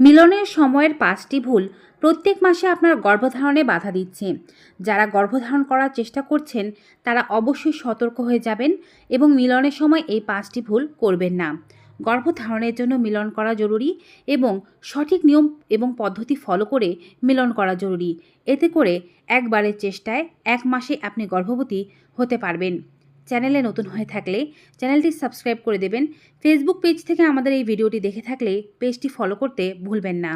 মিলনের সময়ের ৫টি ভুল প্রত্যেক মাসে আপনার গর্ভধারণে বাধা দিচ্ছে। যারা গর্ভধারণ করার চেষ্টা করছেন তারা অবশ্যই সতর্ক হয়ে যাবেন এবং মিলনের সময় এই ৫টি ভুল করবেন না। গর্ভধারণের জন্য মিলন করা জরুরি এবং সঠিক নিয়ম এবং পদ্ধতি ফলো করে মিলন করা জরুরি। এতে করে একবারের চেষ্টায় ১ মাসে আপনি গর্ভবতী হতে পারবেন। চ্যানেলে নতুন হয়ে থাকলে চ্যানেলটি সাবস্ক্রাইব করে দেবেন। ফেসবুক পেজ থেকে আমাদের এই ভিডিওটি দেখে থাকলে পেজটি ফলো করতে ভুলবেন না।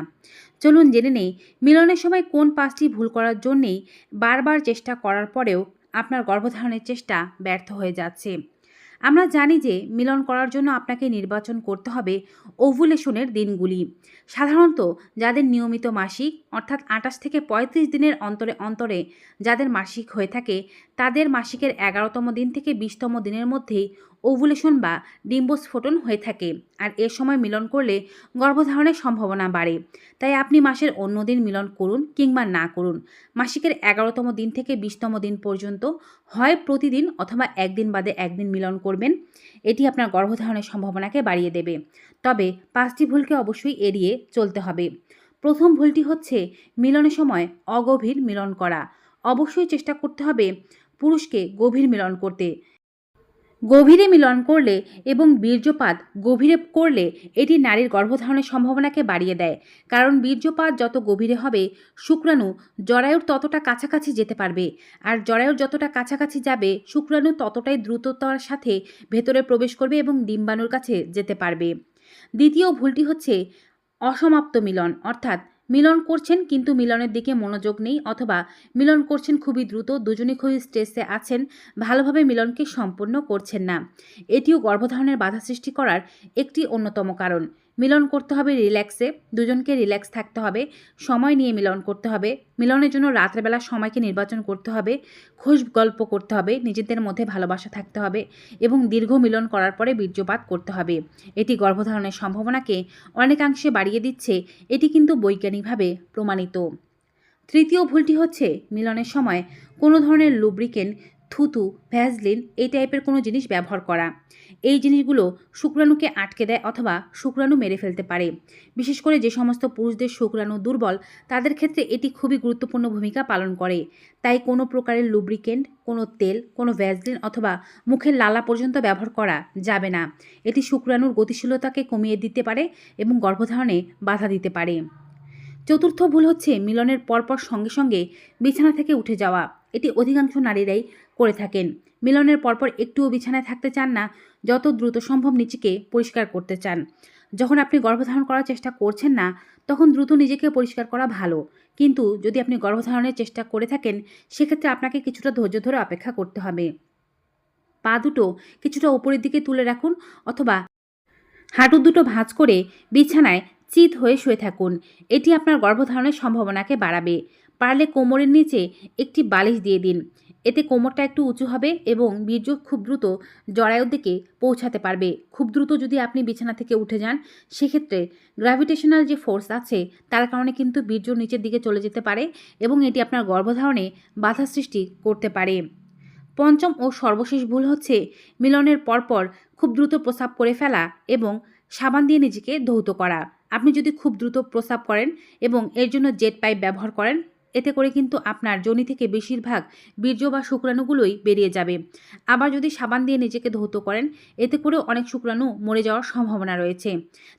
চলুন জেনে নেই মিলনের সময় কোন ৫টি ভুল করার জন্যেই বারবার চেষ্টা করার পরেও আপনার গর্ভধারণের চেষ্টা ব্যর্থ হয়ে যাচ্ছে। আমরা জানি যে মিলন করার জন্য আপনাকে নির্বাচন করতে হবে ওভুলেশনের দিনগুলি। সাধারণত যাদের নিয়মিত মাসিক অর্থাৎ ২৮ থেকে ৩৫ দিনের অন্তরে অন্তরে যাদের মাসিক হয়ে থাকে তাদের মাসিকের ১১তম দিন থেকে ২০তম দিনের মধ্যেই ওভুলেশন বা ডিম্বস্ফোটন হয়ে থাকে। আর এ সময় মিলন করলে গর্ভধারণের সম্ভাবনা বাড়ে। তাই আপনি মাসের অন্য দিন মিলন করুন কিংবা না করুন, মাসিকের ১১তম দিন থেকে ২০তম দিন পর্যন্ত হয় প্রতিদিন অথবা একদিন বাদে একদিন মিলন করবেন। এটি আপনার গর্ভধারণের সম্ভাবনাকে বাড়িয়ে দেবে। তবে ৫টি ভুলকে অবশ্যই এড়িয়ে চলতে হবে। প্রথম ভুলটি হচ্ছে মিলনের সময় অগভীর মিলন করা। অবশ্যই চেষ্টা করতে হবে পুরুষকে গভীর মিলন করতে। গভীরে মিলন করলে এবং বীর্যপাত গভীরে করলে এটি নারীর গর্ভধারণের সম্ভাবনাকে বাড়িয়ে দেয়। কারণ বীর্যপাত যত গভীরে হবে শুক্রাণু জরায়ুর ততটা কাছাকাছি যেতে পারবে। আর জরায়ুর যতটা কাছাকাছি যাবে শুক্রাণু ততটাই দ্রুততার সাথে ভেতরে প্রবেশ করবে এবং ডিম্বাণুর কাছে যেতে পারবে। দ্বিতীয় ভুলটি হচ্ছে অসমাপ্ত মিলন, অর্থাৎ মিলন করছেন কিন্তু মিলনের দিকে মনোযোগ নেই, অথবা মিলন করছেন খুবই দ্রুত, দুজনে খুবই স্ট্রেসে আছেন, ভালোভাবে মিলনকে সম্পন্ন করছেন না। এটিও গর্ভধারণের বাধা সৃষ্টি করার একটি অন্যতম কারণ। মিলন করতে হবে রিল্যাক্সে, দুজনকে রিল্যাক্স থাকতে হবে, সময় নিয়ে মিলন করতে হবে। মিলনের জন্য রাত্রেবেলা সময়কে নির্বাচন করতে হবে, খোশ গল্প করতে হবে, নিজেদের মধ্যে ভালোবাসা থাকতে হবে এবং দীর্ঘ মিলন করার পরে বীর্যপাত করতে হবে। এটি গর্ভধারণের সম্ভাবনাকে অনেকাংশে বাড়িয়ে দিচ্ছে। এটি কিন্তু বৈজ্ঞানিকভাবে প্রমাণিত। তৃতীয় ভুলটি হচ্ছে মিলনের সময় কোনো ধরনের লুব্রিকেন্ট, থুতু, ভ্যাসলিন এই টাইপের কোনো জিনিস ব্যবহার করা। এই জিনিসগুলো শুক্রাণুকে আটকে দেয় অথবা শুক্রাণু মেরে ফেলতে পারে। বিশেষ করে যে সমস্ত পুরুষদের শুক্রাণু দুর্বল তাদের ক্ষেত্রে এটি খুবই গুরুত্বপূর্ণ ভূমিকা পালন করে। তাই কোনো প্রকারের লুব্রিকেন্ট, কোনো তেল, কোনো ভ্যাসলিন অথবা মুখের লালা পর্যন্ত ব্যবহার করা যাবে না। এটি শুক্রাণুর গতিশীলতাকে কমিয়ে দিতে পারে এবং গর্ভধারণে বাধা দিতে পারে। চতুর্থ ভুল হচ্ছে মিলনের পরপর সঙ্গে সঙ্গে বিছানা থেকে উঠে যাওয়া। এটি অধিকাংশ নারীরাই করে থাকেন। মিলনের পরপর একটুও বিছানায় থাকতে চান না, যত দ্রুত সম্ভব নিজেকে পরিষ্কার করতে চান। যখন আপনি গর্ভধারণ করার চেষ্টা করছেন না তখন দ্রুত নিজেকে পরিষ্কার করা ভালো, কিন্তু যদি আপনি গর্ভধারণের চেষ্টা করে থাকেন সেক্ষেত্রে আপনাকে কিছুটা ধৈর্য ধরে অপেক্ষা করতে হবে। পা দুটো কিছুটা ওপরের দিকে তুলে রাখুন অথবা হাঁটু দুটো ভাঁজ করে বিছানায় চিত হয়ে শুয়ে থাকুন। এটি আপনার গর্ভধারণের সম্ভাবনাকে বাড়াবে। পারলে কোমরের নিচে একটি বালিশ দিয়ে দিন। এতে কোমরটা একটু উঁচু হবে এবং বীর্য খুব দ্রুত জরায়ুর দিকে পৌঁছাতে পারবে। খুব দ্রুত যদি আপনি বিছানা থেকে উঠে যান সেক্ষেত্রে গ্র্যাভিটেশনাল যে ফোর্স আছে তার কারণে কিন্তু বীর্য নিচের দিকে চলে যেতে পারে এবং এটি আপনার গর্ভধারণে বাধা সৃষ্টি করতে পারে। পঞ্চম ও সর্বশেষ ভুল হচ্ছে মিলনের পরপর খুব দ্রুত প্রস্রাব করে ফেলা এবং সাবান দিয়ে নিজেকে ধৌত করা। আপনি যদি খুব দ্রুত প্রস্রাব করেন এবং এর জন্য জেট পাইপ ব্যবহার করেন, এতে করে কিন্তু আপনার যোনি থেকে বেশিরভাগ বীর্য বা শুক্রাণুগুলোই বেরিয়ে যাবে। আবার যদি সাবান দিয়ে নিজেকে ধৌত করেন এতে করেও অনেক শুক্রাণু মরে যাওয়ার সম্ভাবনা রয়েছে।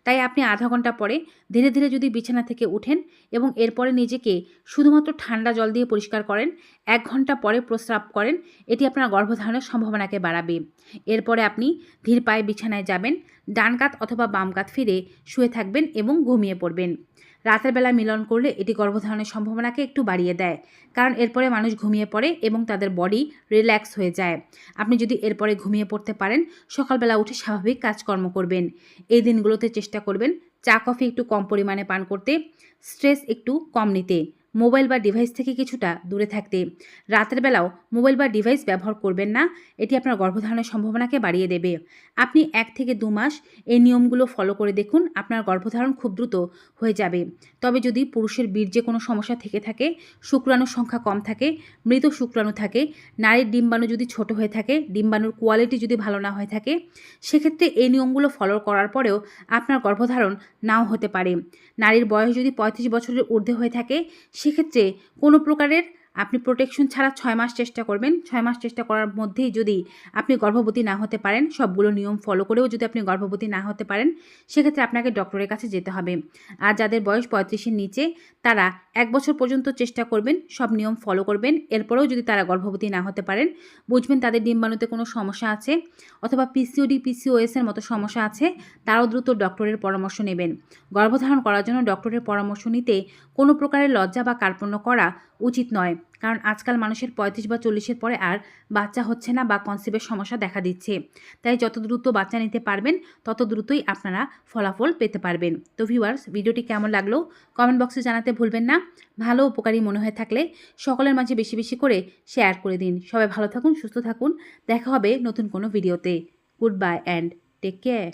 তাই আপনি আধা ঘন্টা পরে ধীরে ধীরে যদি বিছানা থেকে উঠেন এবং এরপরে নিজেকে শুধুমাত্র ঠান্ডা জল দিয়ে পরিষ্কার করেন, ১ ঘন্টা পরে প্রস্রাব করেন, এটি আপনার গর্ভধারণের সম্ভাবনাকে বাড়াবে। এরপরে আপনি ধীর পায়ে বিছানায় যাবেন, ডান কাত অথবা বাম কাত ফিরে শুয়ে থাকবেন এবং ঘুমিয়ে পড়বেন। রাতের বেলা মিলন করলে এটি গর্ভধারণের সম্ভাবনাকে একটু বাড়িয়ে দেয়, কারণ এরপরে মানুষ ঘুমিয়ে পড়ে এবং তাদের বডি রিল্যাক্স হয়ে যায়। আপনি যদি এরপরে ঘুমিয়ে পড়তে পারেন সকালবেলা উঠে স্বাভাবিক কাজকর্ম করবেন। এই দিনগুলোতে চেষ্টা করবেন চা কফি একটু কম পরিমাণে পান করতে, স্ট্রেস একটু কম নিতে, মোবাইল বা ডিভাইস থেকে কিছুটা দূরে থাকতে। রাতের বেলাও মোবাইল বা ডিভাইস ব্যবহার করবেন না, এটি আপনার গর্ভধারণের সম্ভাবনাকে বাড়িয়ে দেবে। আপনি 1 থেকে 2 মাস এই নিয়মগুলো ফলো করে দেখুন, আপনার গর্ভধারণ খুব দ্রুত হয়ে যাবে। তবে যদি পুরুষের বীর্যে কোনো সমস্যা থেকে থাকে, শুক্রাণুর সংখ্যা কম থাকে, মৃত শুক্রাণু থাকে, নারীর ডিম্বাণু যদি ছোট হয়ে থাকে, ডিম্বাণুর কোয়ালিটি যদি ভালো না হয়ে থাকে, সেক্ষেত্রে এই নিয়মগুলো ফলো করার পরেও আপনার গর্ভধারণ নাও হতে পারে। নারীর বয়স যদি 35 বছরের ঊর্ধ্বে হয়ে থাকে, সেক্ষেত্রে কোনো প্রকারের আপনি প্রোটেকশন ছাড়া 6 মাস চেষ্টা করবেন। 6 মাস চেষ্টা করার মধ্যেই যদি আপনি গর্ভবতী না হতে পারেন, সবগুলো নিয়ম ফলো করেও যদি আপনি গর্ভবতী না হতে পারেন, সেক্ষেত্রে আপনাকে ডক্টরের কাছে যেতে হবে। আর যাদের বয়স 35-এর নিচে, তারা 1 বছর পর্যন্ত চেষ্টা করবেন, সব নিয়ম ফলো করবেন। এরপরেও যদি তারা গর্ভবতী না হতে পারেন, বুঝবেন তাদের ডিম্বাণুতে কোনো সমস্যা আছে অথবা পিসিওডি, পিসিওএসের মতো সমস্যা আছে, তারাও দ্রুত ডক্টরের পরামর্শ নেবেন। গর্ভধারণ করার জন্য ডক্টরের পরামর্শ নিতে কোনো প্রকারের লজ্জা বা কার্পণ্য করা উচিত নয়, কারণ আজকাল মানুষের 35 বা 40-এর পরে আর বাচ্চা হচ্ছে না বা কনসিভের সমস্যা দেখা দিচ্ছে। তাই যত দ্রুত বাচ্চা নিতে পারবেন, তত দ্রুতই আপনারা ফলাফল পেতে পারবেন। তো ভিউয়ার্স, ভিডিওটি কেমন লাগলো কমেন্ট বক্সে জানাতে ভুলবেন না। ভালো উপকারী মনে হয়ে থাকলে সকলের মাঝে বেশি বেশি করে শেয়ার করে দিন। সবাই ভালো থাকুন, সুস্থ থাকুন। দেখা হবে নতুন কোনো ভিডিওতে। Good bye and take care.